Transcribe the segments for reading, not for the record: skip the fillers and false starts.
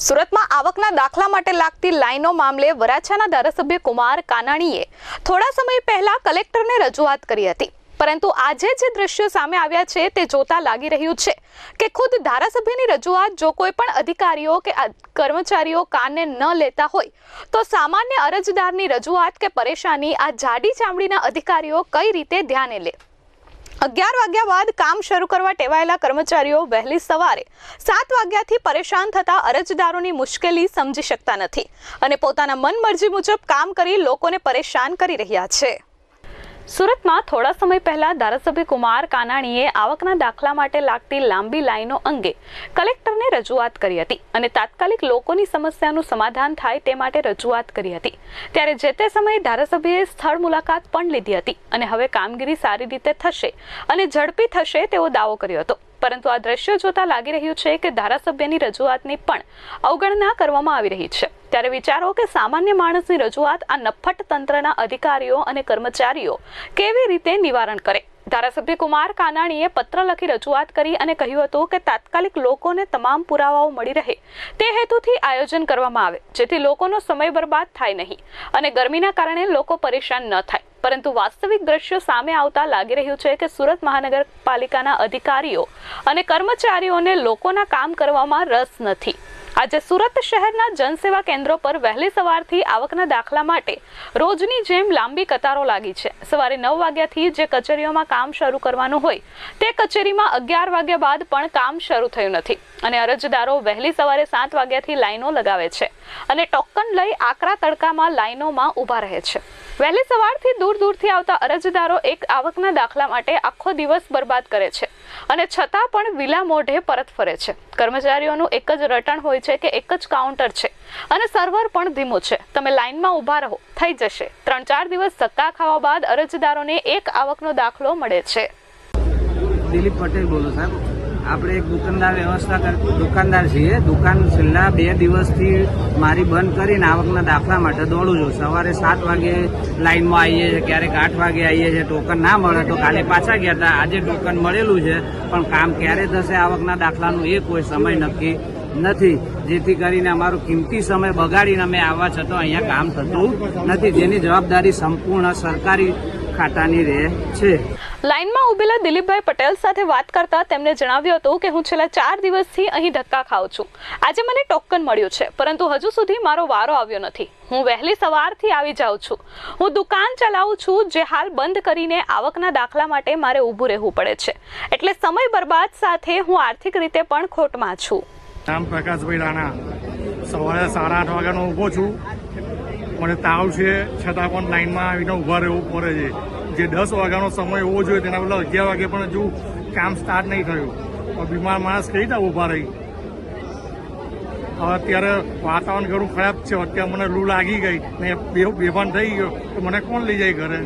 સુરતમાં આવકના દાખલા માટે લાગતી લાઈનો મામલે વરાછાના ધારાસભ્ય કુમાર કાનાણીએ થોડા સમય પહેલા કલેક્ટરને રજૂઆત કરી હતી, પરંતુ આજે જે દ્રશ્યો સામે આવ્યા છે તે જોતા લાગી રહ્યું છે કે ખુદ ધારાસભ્યની રજૂઆત જો કોઈ પણ અધિકારીઓ કે કર્મચારીઓ કાને ન લેતા હોય તો સામાન્ય અરજદારની રજૂઆત કે પરેશાની આ જાડી ચામડીના અધિકારીઓ કઈ રીતે ધ્યાને લે। 11 વાગ્યા બાદ કામ શરૂ કરવા ટેવાયેલા કર્મચારીઓ વહેલી સવારે 7 વાગ્યાથી પરેશાન થતા અરજદારોની મુશ્કેલી સમજી શકતા નથી અને પોતાના મનમરજી મુજબ કામ કરી લોકોને પરેશાન કરી રહ્યા છે। સુરતમાં થોડા સમય પહેલા ધારાસભ્ય કુમાર કાનાણીએ આવકના દાખલા માટે લાગતી લાંબી લાઈનો અંગે કલેક્ટરને રજૂઆત કરી હતી અને તાત્કાલિક લોકોની સમસ્યાનું સમાધાન થાય તે માટે રજૂઆત કરી હતી। ત્યારે જે તે સમયે ધારાસભ્યએ સ્થળ મુલાકાત પણ લીધી હતી અને હવે કામગીરી સારી રીતે થશે અને ઝડપી થશે તેવો દાવો કર્યો હતો, પરંતુ આ દ્રશ્યો જોતા લાગી રહ્યું છે કે ધારાસભ્યની રજૂઆતની પણ અવગણના કરવામાં આવી રહી છે। ત્યારે વિચારો કે સામાન્ય માણસની રજૂઆત આ નફ્ફટ તંત્રના અધિકારીઓ અને કર્મચારીઓ કેવી રીતે નિવારણ કરે। ધારાસભ્ય કુમાર કાનાણીએ પત્ર લખી રજૂઆત કરી અને કહ્યું હતું કે તાત્કાલિક લોકોને તમામ પુરાવાઓ મળી રહે તે હેતુથી આયોજન કરવામાં આવે, જેથી લોકોનો સમય બરબાદ થાય નહીં અને ગરમીના કારણે લોકો પરેશાન ન થાય। પરંતુ વાસ્તવિક દ્રશ્યો સામે આવતા લાગી રહ્યું છે કે સુરત મહાનગરપાલિકાના અધિકારીઓ અને કર્મચારીઓને લોકોના કામ કરવામાં રસ નથી। આજે સુરત શહેરના જનસેવા કેન્દ્રો પર વહેલી સવારથી આવકના દાખલા માટે રોજની જેમ લાંબી કતારો લાગી છે। સવારે 9 વાગ્યાથી જે કચેરીઓમાં કામ શરૂ કરવાનું હોય તે કચેરીમાં 11 વાગ્યા બાદ પણ કામ શરૂ થયું નથી અને અરજદારો વહેલી સવારે 7 વાગ્યાથી લાઈનો લગાવે છે અને ટોકન લઈ આકરા તડકામાં લાઈનોમાં ઊભા રહે છે। વહેલી સવારથી દૂરથી આવતા અરજદારો એક આવકના દાખલા માટે આખો દિવસ બરબાદ કરે છે અને છતાં પણ વિલા મોઢે પરત ફરે છે। કર્મચારીઓનું એક જ રટણ હોય છે કે એક જ કાઉન્ટર છે અને સર્વર પણ ધીમું છે, તમે લાઈનમાં ઊભા રહો, થઈ જશે। 3-4 દિવસ ધક્કા ખાવા બાદ અરજદારોને એક આવકનો દાખલો મળે છે। દિલીપ પટેલ બોલો સાહેબ, આપણે એક દુકાનદાર છીએ। દુકાન છેલ્લા 2 દિવસથી મારી બંધ કરીને આવકના દાખલા માટે દોડું છું। સવારે 7 વાગે લાઈનમાં આવીએ છીએ, ક્યારેક 8 વાગે આવીએ છીએ, ટોકન ના મળે તો કાલે પાછા ગયા હતા, આજે ટોકન મળેલું છે પણ કામ ક્યારે થશે આવકના દાખલાનું એ કોઈ સમય નક્કી નથી, જેથી કરીને અમારો કિંમતી સમય બગાડીને અમે આવવા છતાં અહીંયા કામ થતું નથી, જેની જવાબદારી સંપૂર્ણ સરકારી ખાતાની રહે છે। લાઈનમાં ઉભેલા દિલીપભાઈ પટેલ સાથે વાત કરતા તેમણે જણાવ્યું હતું કે હું છેલ્લા 4 દિવસથી અહીં ધક્કા ખાઉં છું। આજે મને ટોકન મળ્યું છે પરંતુ હજુ સુધી મારો વારો આવ્યો નથી। હું વહેલી સવારથી આવી જાઉં છું। હું દુકાન ચલાવું છું જે હાલ બંધ કરીને આવકના દાખલા માટે મારે ઊભું રહેવું પડે છે, એટલે સમય બરબાદ સાથે હું આર્થિક રીતે પણ ખોટમાં છું। નામ પ્રકાશભાઈ રાણા, સવારે 8:30 વાગ્યાનો ઊભો છું। મને તાવ છે છતાં પણ લાઈનમાં આવીને ઊભા રહેવું પડે છે। જે 10 વાગ્યાનો સમય હોવો જોઈએ તેના બદલે 11 વાગે પણ હજુ કામ સ્ટાર્ટ નહીં થયું। બીમાર માણસ કઈ રીતે ઊભા રહી? હવે અત્યારે વાતાવરણ ઘણું ખરાબ છે, અત્યારે મને લૂ લાગી ગઈ ને બેભાન થઈ ગયો તો મને કોણ લઈ જાય ઘરે?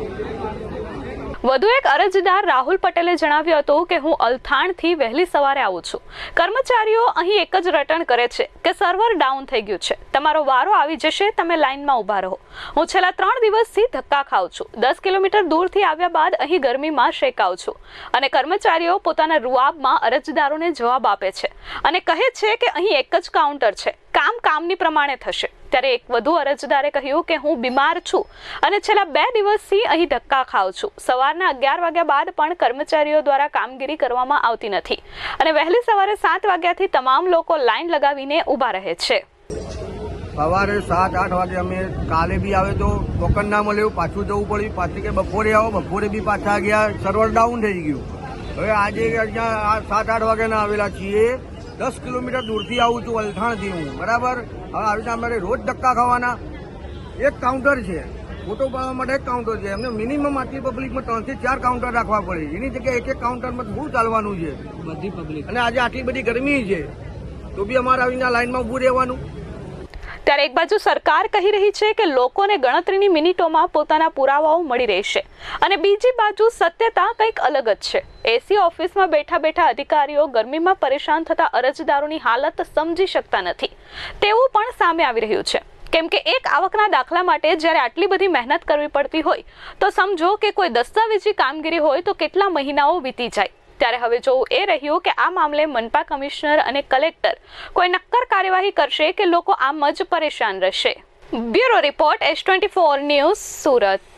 વધુ એક અરજદાર રાહુલ પટેલે જણાવ્યું હતું કે હું અલથાણથી વહેલી સવારે આવું છું। કર્મચારીઓ અહીં એક જ રટણ કરે છે કે સર્વર ડાઉન થઈ ગયું છે, તમારો વારો આવી જશે, તમે લાઈનમાં ઊભા રહો। હું છેલ્લા 3 દિવસથી ધક્કા ખાઉં છું। 10 કિલોમીટર દૂરથી આવ્યા બાદ અહીં ગરમીમાં શેકાઉં છું અને કર્મચારીઓ પોતાના રૂઆબમાં અરજદારોને જવાબ આપે છે અને કહે છે કે અહીં એક જ કાઉન્ટર છે, કામની પ્રમાણે થશે। ત્યારે એક વધુ અરજદારે કહ્યું કે હું બીમાર છું અને છેલ્લા 2 દિવસથી અહીં ધક્કા ખાઉં છું। સવારના 11 વાગ્યા બાદ પણ કર્મચારીઓ દ્વારા કામગીરી કરવામાં આવતી નથી અને વહેલી સવારે 7 વાગ્યાથી તમામ લોકો લાઈન લગાવીને ઊભા રહે છે। સવારે 7-8 વાગે અમે કાલે બી આવે તો ટોકન ના મળ્યું, પાછું જવું પડ્યું, પાછી કે બપોરે આવો, બપોરે બી પાછા ગયા, સર્વર ડાઉન થઈ ગયું। હવે આજે અહીંયા 7-8 વાગ્યાના આવેલા છીએ, 10 કિલોમીટર દૂરથી આવું છું અલથાણથી હું, બરાબર। હવે આવી રીતે અમારે રોજ ધક્કા ખાવાના। એક કાઉન્ટર છે, ફોટો પાડવા માટે એક કાઉન્ટર છે, એમને મિનિમમ આટલી પબ્લિકમાં 3 થી 4 કાઉન્ટર રાખવા પડે, એની જગ્યાએ એક કાઉન્ટરમાં શું ચાલવાનું છે બધી પબ્લિક, અને આજે આટલી બધી ગરમી છે તો બી અમારે આવીને લાઈનમાં ઊભું રહેવાનું। ત્યારે એક બાજુ સરકાર કહી રહી છે કે લોકોને ગણતરીની મિનિટોમાં પોતાના પુરાવાઓ મળી રહેશે અને બીજી બાજુ સત્યતા કંઈક અલગ જ છે। એસી ઓફિસમાં બેઠા અધિકારીઓ ગરમીમાં પરેશાન થતા અરજદારોની હાલત સમજી શકતા નથી તેવું પણ સામે આવી રહ્યું છે, કેમ કે એક આવકના દાખલા માટે જ્યારે આટલી બધી મહેનત કરવી પડતી હોય તો સમજો કે કોઈ દસ્તાવેજી કામગીરી હોય તો કેટલા મહિનાઓ વીતી જાય। ત્યારે હવે જોવું એ રહ્યું કે આ મામલે મનપા કમિશનર અને કલેક્ટર કોઈ નક્કર કાર્યવાહી કરશે કે લોકો આમ જ પરેશાન રહેશે. Bureau report S24 news, Surat.